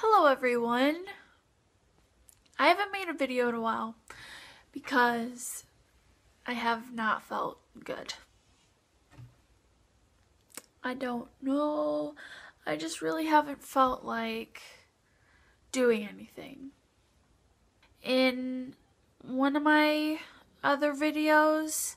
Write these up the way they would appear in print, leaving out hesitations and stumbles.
Hello everyone. I haven't made a video in a while because I have not felt good. I don't know. I just really haven't felt like doing anything. In one of my other videos,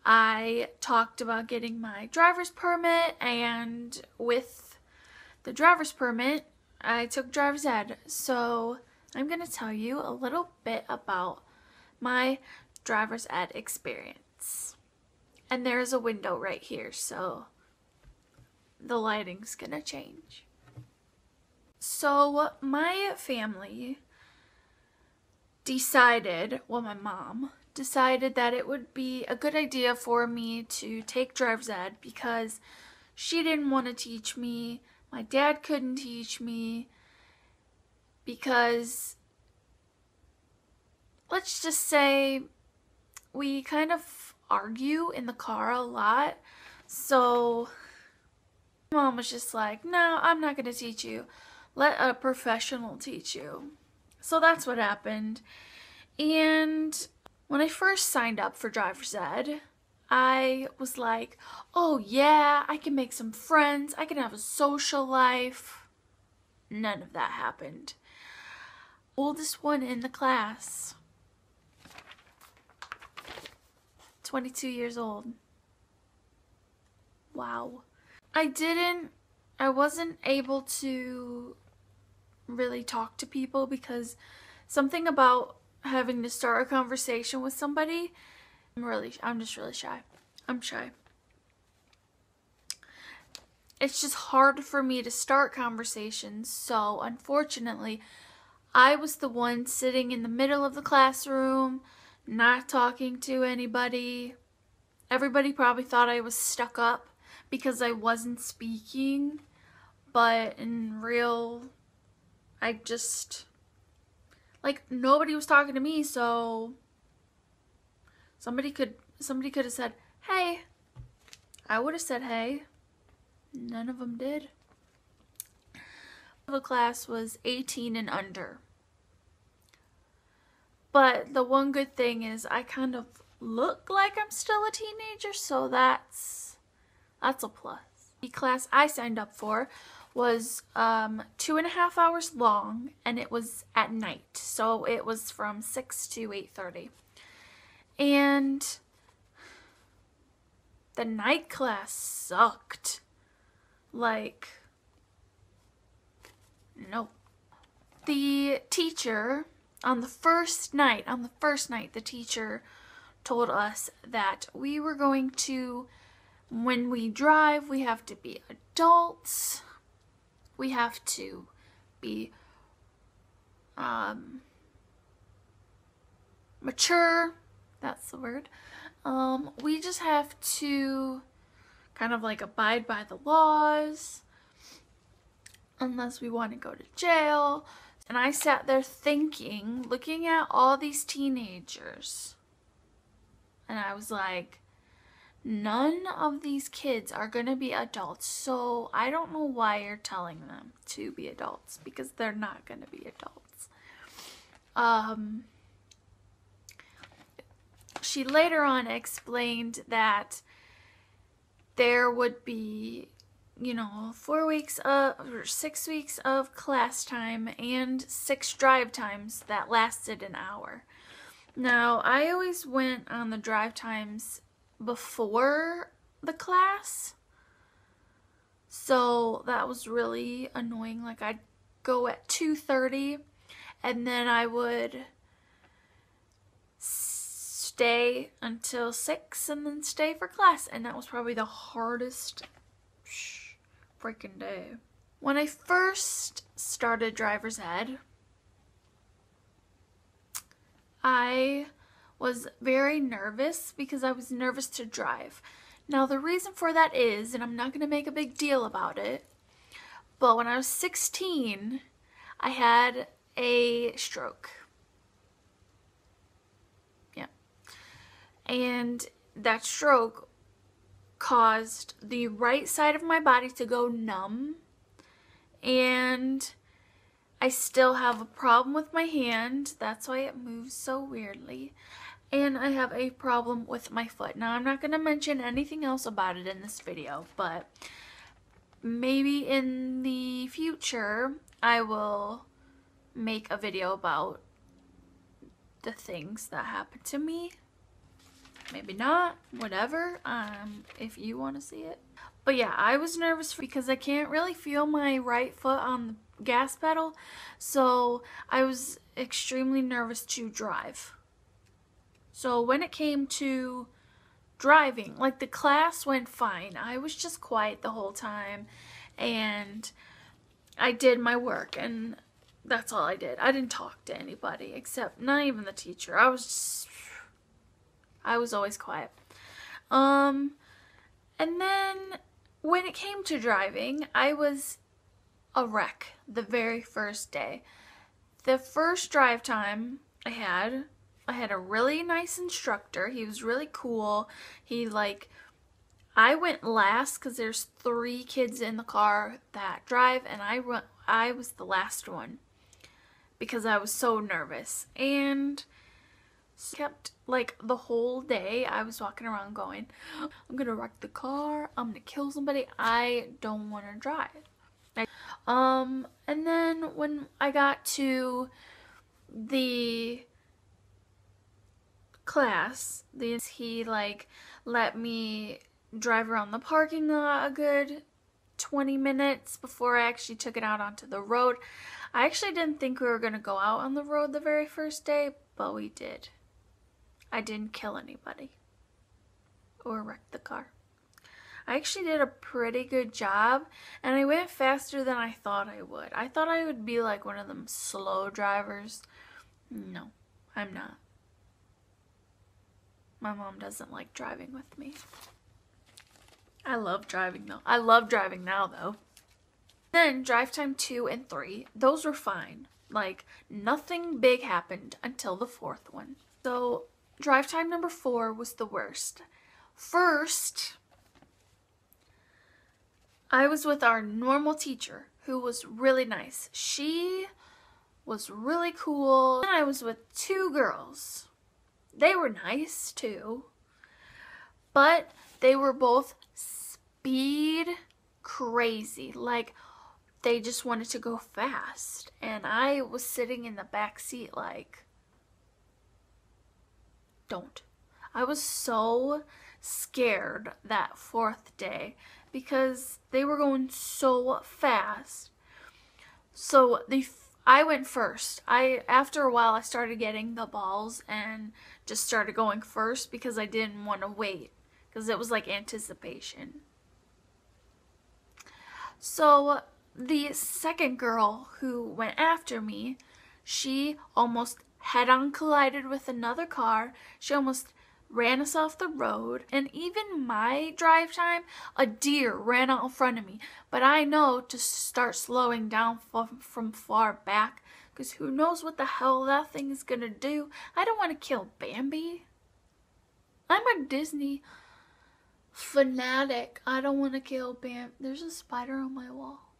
I talked about getting my driver's permit, and with the driver's permit, I took driver's ed. So I'm going to tell you a little bit about my driver's ed experience. And there's a window right here, so the lighting's going to change. So my family decided, well, my mom decided that it would be a good idea for me to take driver's ed because she didn't want to teach me. My dad couldn't teach me because, let's just say, we kind of argue in the car a lot. So Mom was just like, no, I'm not going to teach you. Let a professional teach you. So that's what happened. And when I first signed up for driver's ed, I was like, oh yeah, I can make some friends. I can have a social life. None of that happened. Oldest one in the class, 22 years old. Wow. I wasn't able to really talk to people because something about having to start a conversation with somebody, I'm just really shy. I'm shy. It's just hard for me to start conversations, so unfortunately, I was the one sitting in the middle of the classroom, not talking to anybody. Everybody probably thought I was stuck up because I wasn't speaking, but in real, nobody was talking to me, so somebody could have said, hey. I would have said hey. None of them did. The class was 18 and under. But the one good thing is I kind of look like I'm still a teenager, so that's a plus. The class I signed up for was 2.5 hours long, and it was at night, so it was from 6 to 8:30. And the night class sucked. Like, no. The teacher, on the first night, the teacher told us that we were going to, when we drive, we have to be adults. We have to be mature. That's the word. We just have to kind of like abide by the laws unless we want to go to jail. And I sat there thinking, looking at all these teenagers, and I was like, none of these kids are going to be adults, so I don't know why you're telling them to be adults, because they're not going to be adults. She later on explained that there would be, 4 weeks or 6 weeks of class time and 6 drive times that lasted an hour. Now, I always went on the drive times before the class, so that was really annoying. Like, I'd go at 2:30 and then I would stay until 6 and then stay for class, and that was probably the hardest freaking day. When I first started driver's ed, I was very nervous because I was nervous to drive. Now, the reason for that is, and I'm not going to make a big deal about it, but when I was 16, I had a stroke. Yeah. And that stroke caused the right side of my body to go numb, and I still have a problem with my hand. That's why it moves so weirdly. And I have a problem with my foot. Now, I'm not going to mention anything else about it in this video, but maybe in the future, I will make a video about the things that happened to me. Maybe not, whatever, if you want to see it. But yeah, I was nervous because I can't really feel my right foot on the gas pedal, so I was extremely nervous to drive. So when it came to driving, like the class went fine. I was just quiet the whole time and I did my work and that's all I did. I didn't talk to anybody except not even the teacher. I was always quiet. And then when it came to driving, I was a wreck the very first day. The first drive time I had a really nice instructor. He was really cool. I went last because there's 3 kids in the car that drive, and I was the last one because I was so nervous. And kept, like, the whole day I was walking around going, I'm gonna wreck the car, I'm gonna kill somebody, I don't want to drive. And then when I got to the class, he like let me drive around the parking lot a good 20 minutes before I actually took it out onto the road. I actually didn't think we were gonna go out on the road the very first day, but we did. I didn't kill anybody or wreck the car. I actually did a pretty good job, and I went faster than I thought I would. I thought I would be like one of them slow drivers. No, I'm not. My mom doesn't like driving with me. I love driving though. I love driving now though. Then drive time 2 and 3, those were fine. Like nothing big happened until the 4th one. So drive time number 4 was the worst. First, I was with our normal teacher who was really nice. She was really cool. And I was with 2 girls. They were nice too, but they were both speed crazy. Like they just wanted to go fast, and I was sitting in the back seat like, don't. I was so scared that 4th day because they were going so fast. So I went first. After a while I started getting the balls and just started going first because I didn't want to wait, because it was like anticipation. So the second girl who went after me, she almost head-on collided with another car. She almost ran us off the road, and even my drive time, a deer ran out in front of me. But I know to start slowing down from far back, because who knows what the hell that thing is gonna do. I don't want to kill Bambi. I'm a Disney fanatic. I don't want to kill Bambi. There's a spider on my wall.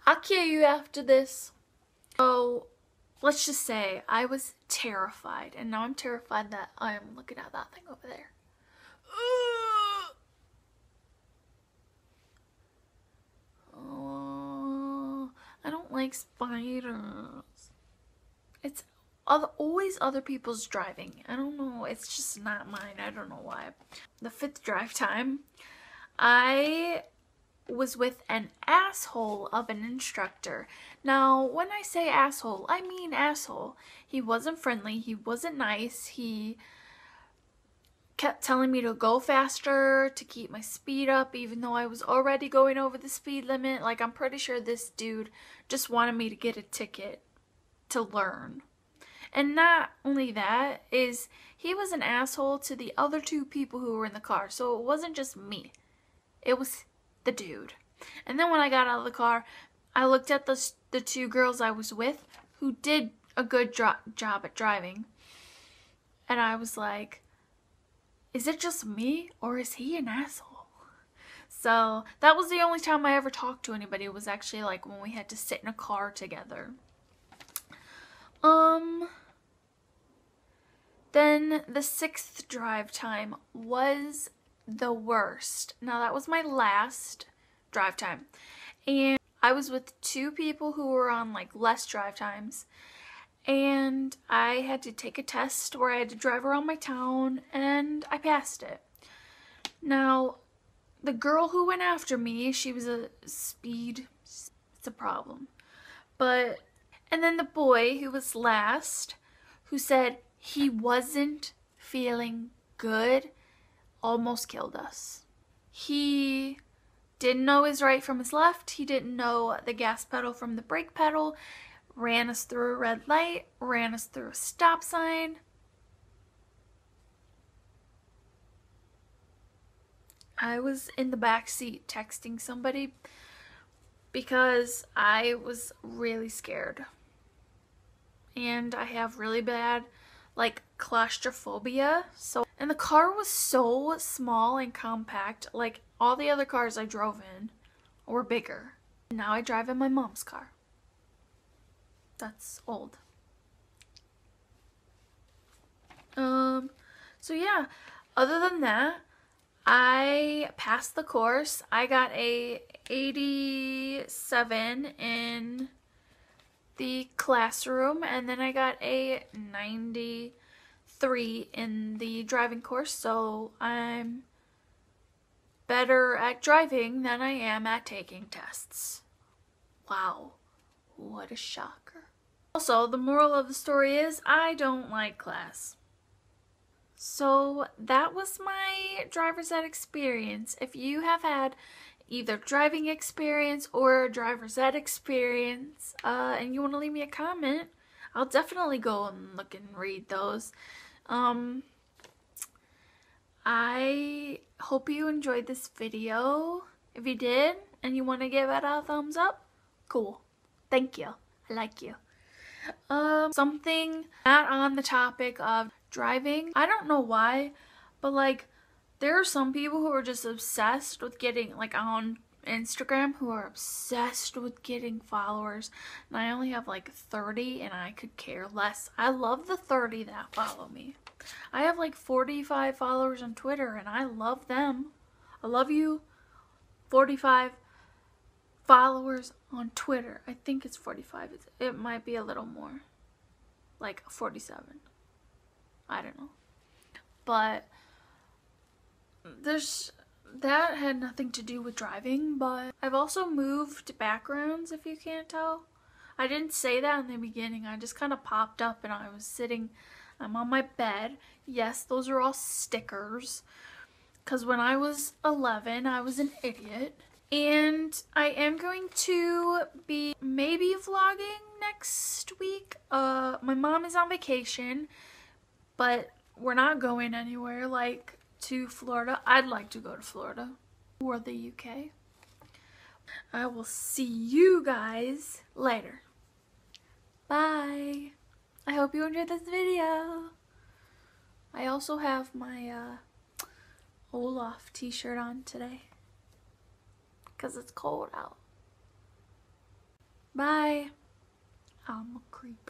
I'll kill you after this. So let's just say I was terrified, and now I'm terrified that I'm looking at that thing over there. Oh, I don't like spiders. It's always other people's driving. I don't know, it's just not mine. I don't know why. The 5th drive time, I was with an asshole of an instructor. Now, when I say asshole, I mean asshole. He wasn't friendly, he wasn't nice, he kept telling me to go faster, to keep my speed up, even though I was already going over the speed limit. Like, I'm pretty sure this dude just wanted me to get a ticket to learn. And not only that, he was an asshole to the other 2 people who were in the car. So it wasn't just me, it was the dude. And then when I got out of the car, I looked at the 2 girls I was with who did a good job at driving, and I was like, is it just me or is he an asshole? So that was the only time I ever talked to anybody. It was actually like when we had to sit in a car together. Then the 6th drive time was the worst. Now that was my last drive time. And I was with 2 people who were on like less drive times. And I had to take a test where I had to drive around my town, and I passed it. Now, the girl who went after me, she was a speed, it's a problem. And then the boy who was last, who said he wasn't feeling good, almost killed us. He didn't know his right from his left. He didn't know the gas pedal from the brake pedal. Ran us through a red light, ran us through a stop sign. I was in the back seat texting somebody because I was really scared. And I have really bad like claustrophobia. And the car was so small and compact. Like all the other cars I drove in were bigger. Now I drive in my mom's car. That's old. So yeah, other than that, I passed the course. I got a 87 in the classroom, and then I got a 93 in the driving course, so I'm better at driving than I am at taking tests. Wow, what a shocker. Also, the moral of the story is I don't like class. So that was my driver's ed experience. If you have had either driving experience or driver's ed experience, and you want to leave me a comment, I'll definitely go and look and read those. I hope you enjoyed this video. If you did and you want to give it a thumbs up, cool. Thank you. I like you. Something not on the topic of driving. I don't know why, but like there are some people who are just obsessed with getting, like on Instagram, who are obsessed with getting followers, and I only have like 30 and I could care less. I love the 30 that follow me. I have like 45 followers on Twitter and I love them. I love you. 45 followers on Twitter. I think it's 45. It might be a little more. Like 47. I don't know. But that had nothing to do with driving, but I've also moved backgrounds, if you can't tell. I didn't say that in the beginning. I just kind of popped up and I was sitting, I'm on my bed. Yes, those are all stickers. Because when I was 11, I was an idiot. And I am going to be maybe vlogging next week. My mom is on vacation, but we're not going anywhere like to Florida. I'd like to go to Florida or the UK. I will see you guys later. Bye. I hope you enjoyed this video. I also have my Olaf t-shirt on today because it's cold out. Bye. I'm a creep.